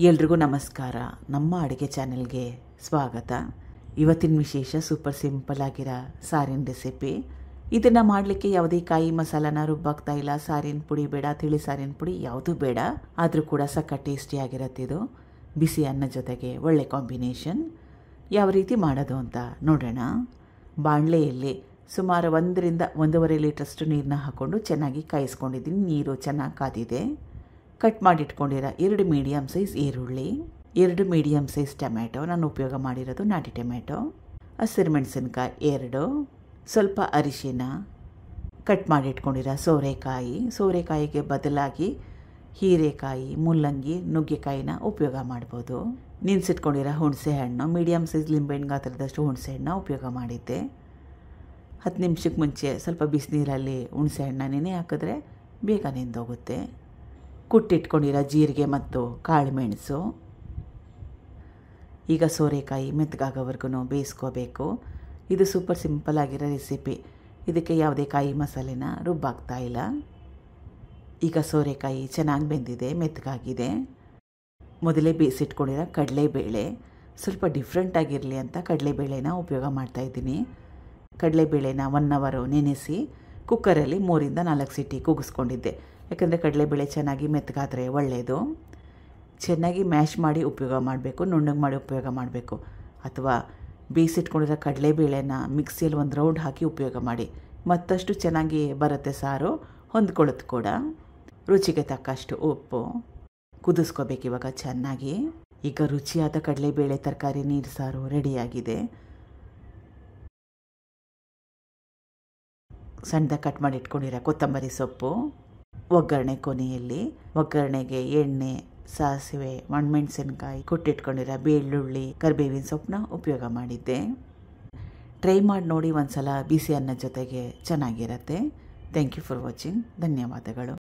ಎಲ್ರಿಗೂ ನಮಸ್ಕಾರ. ನಮ್ಮ ಅಡುಗೆ ಚಾನೆಲ್ಗೆ ಸ್ವಾಗತ. ಇವತ್ತಿನ ವಿಶೇಷ ಸೂಪರ್ ಸಿಂಪಲ್ ಆಗಿರೋ ಸಾರಿನ ರೆಸಿಪಿ. ಇದನ್ನು ಮಾಡಲಿಕ್ಕೆ ಯಾವುದೇ ಕಾಯಿ ಮಸಾಲಾನ ರುಬ್ಬಾಗ್ತಾ ಇಲ್ಲ. ಸಾರಿನ ಪುಡಿ ಬೇಡ, ತಿಳಿ ಸಾರಿನ ಪುಡಿ ಯಾವುದೂ ಬೇಡ. ಆದರೂ ಕೂಡ ಸಕ್ಕ ಟೇಸ್ಟಿಯಾಗಿರುತ್ತೆ. ಇದು ಬಿಸಿ ಅನ್ನ ಜೊತೆಗೆ ಒಳ್ಳೆ ಕಾಂಬಿನೇಷನ್. ಯಾವ ರೀತಿ ಮಾಡೋದು ಅಂತ ನೋಡೋಣ. ಬಾಣಲೆಯಲ್ಲಿ ಸುಮಾರು 1 ರಿಂದ 1.5 ಲೀಟ್ರಷ್ಟು ನೀರನ್ನ ಹಾಕ್ಕೊಂಡು ಚೆನ್ನಾಗಿ ಕಾಯಿಸ್ಕೊಂಡಿದ್ದೀನಿ. ನೀರು ಚೆನ್ನಾಗಿ ಕಾದಿದೆ. ಕಟ್ ಮಾಡಿಟ್ಕೊಂಡಿರೋ 2 ಮೀಡಿಯಮ್ ಸೈಜ್ ಈರುಳ್ಳಿ, 2 ಮೀಡಿಯಮ್ ಸೈಜ್ ಟೊಮೆಟೊ, ನಾನು ಉಪಯೋಗ ಮಾಡಿರೋದು ನಾಟಿ ಟೊಮೆಟೊ, ಹಸಿರು ಮೆಣಸಿನ್ಕಾಯಿ 2, ಸ್ವಲ್ಪ ಅರಿಶಿನ, ಕಟ್ ಮಾಡಿಟ್ಕೊಂಡಿರೋ ಸೋರೆಕಾಯಿಗೆ ಬದಲಾಗಿ ಹೀರೆಕಾಯಿ, ಮುಲ್ಲಂಗಿ, ನುಗ್ಗೆಕಾಯಿನ ಉಪಯೋಗ ಮಾಡ್ಬೋದು. ನೆನೆಸಿಟ್ಕೊಂಡಿರೋ ಹುಣಸೆ ಹಣ್ಣು, ಮೀಡಿಯಮ್ ಸೈಜ್ ಲಿಂಬೆಹಣ್ಣು ಗಾತ್ರದಷ್ಟು ಹುಣಸೆ ಹಣ್ಣು ಉಪಯೋಗ ಮಾಡಿದ್ದೆ. 10 ನಿಮಿಷಕ್ಕೆ ಮುಂಚೆ ಸ್ವಲ್ಪ ಬಿಸಿನೀರಲ್ಲಿ ಹುಣಸೆ ಹಣ್ಣು ನೆನೆ ಹಾಕಿದ್ರೆ ಬೇಗ ನೆಂದೋಗುತ್ತೆ. ಕುಟ್ಟಿಟ್ಕೊಂಡಿರೋ ಜೀರಿಗೆ ಮತ್ತು ಕಾಳು ಮೆಣಸು. ಈಗ ಸೋರೆಕಾಯಿ ಮೆತ್ತಗಾಗೋವರೆಗೂ ಬೇಯಿಸ್ಕೋಬೇಕು. ಇದು ಸೂಪರ್ ಸಿಂಪಲ್ ಆಗಿರೋ ರೆಸಿಪಿ. ಇದಕ್ಕೆ ಯಾವುದೇ ಕಾಯಿ ಮಸಾಲೆನ ರುಬ್ಬಾಗ್ತಾ ಇಲ್ಲ. ಈಗ ಸೋರೆಕಾಯಿ ಚೆನ್ನಾಗಿ ಬೆಂದಿದೆ, ಮೆತ್ತಗಾಗಿದೆ. ಮೊದಲೇ ಬೇಯಿಸಿಟ್ಕೊಂಡಿರೋ ಕಡಲೆಬೇಳೆ, ಸ್ವಲ್ಪ ಡಿಫ್ರೆಂಟ್ ಆಗಿರಲಿ ಅಂತ ಕಡಲೆಬೇಳೆನ ಉಪಯೋಗ ಮಾಡ್ತಾಯಿದ್ದೀನಿ. ಕಡಲೆಬೇಳೆನ 1 ಅವರ್ ನೆನೆಸಿ ಕುಕ್ಕರಲ್ಲಿ 3 ರಿಂದ 4 ಸೀಟಿ ಕೂಗಿಸ್ಕೊಂಡಿದ್ದೆ. ಯಾಕಂದರೆ ಕಡಲೆಬೇಳೆ ಚೆನ್ನಾಗಿ ಮೆತ್ತಗಾದರೆ ಒಳ್ಳೆಯದು. ಚೆನ್ನಾಗಿ ಮ್ಯಾಶ್ ಮಾಡಿ ಉಪಯೋಗ ಮಾಡಬೇಕು, ನುಣ್ಣಗೆ ಮಾಡಿ ಉಪಯೋಗ ಮಾಡಬೇಕು. ಅಥವಾ ಬೇಯಿಸಿಟ್ಕೊಂಡಿರೋ ಕಡಲೆಬೇಳೆನ ಮಿಕ್ಸಿಯಲ್ಲಿ 1 ರೌಂಡ್ ಹಾಕಿ ಉಪಯೋಗ ಮಾಡಿ. ಮತ್ತಷ್ಟು ಚೆನ್ನಾಗಿ ಬರುತ್ತೆ ಸಾರು, ಹೊಂದ್ಕೊಳ್ಳುತ್ತೆ ಕೂಡ. ರುಚಿಗೆ ತಕ್ಕಷ್ಟು ಉಪ್ಪು. ಕುದಿಸ್ಕೋಬೇಕು ಇವಾಗ ಚೆನ್ನಾಗಿ. ಈಗ ರುಚಿಯಾದ ಕಡಲೆಬೇಳೆ ತರಕಾರಿ ನೀರು ಸಾರು ರೆಡಿಯಾಗಿದೆ. ಸಣ್ಣದಾಗಿ ಕಟ್ ಮಾಡಿ ಇಟ್ಕೊಂಡಿರೋ ಕೊತ್ತಂಬರಿ ಸೊಪ್ಪು, ಒಗ್ಗರಣೆ ಕೊನೆಯಲ್ಲಿ. ಒಗ್ಗರಣೆಗೆ ಎಣ್ಣೆ, ಸಾಸಿವೆ, ಒಣಮೆಣಸಿನ್ಕಾಯಿ, ಕುಟ್ಟಿಟ್ಕೊಂಡಿರೋ ಬೆಳ್ಳುಳ್ಳಿ, ಕರಿಬೇವಿನ ಸೊಪ್ಪನ್ನ ಉಪಯೋಗ ಮಾಡಿದ್ದೆ. ಟ್ರೈ ಮಾಡಿ ನೋಡಿ ಒಂದ್ಸಲ, ಬಿಸಿ ಅನ್ನದ ಜೊತೆಗೆ ಚೆನ್ನಾಗಿರುತ್ತೆ. Thank you for watching. ಧನ್ಯವಾದಗಳು.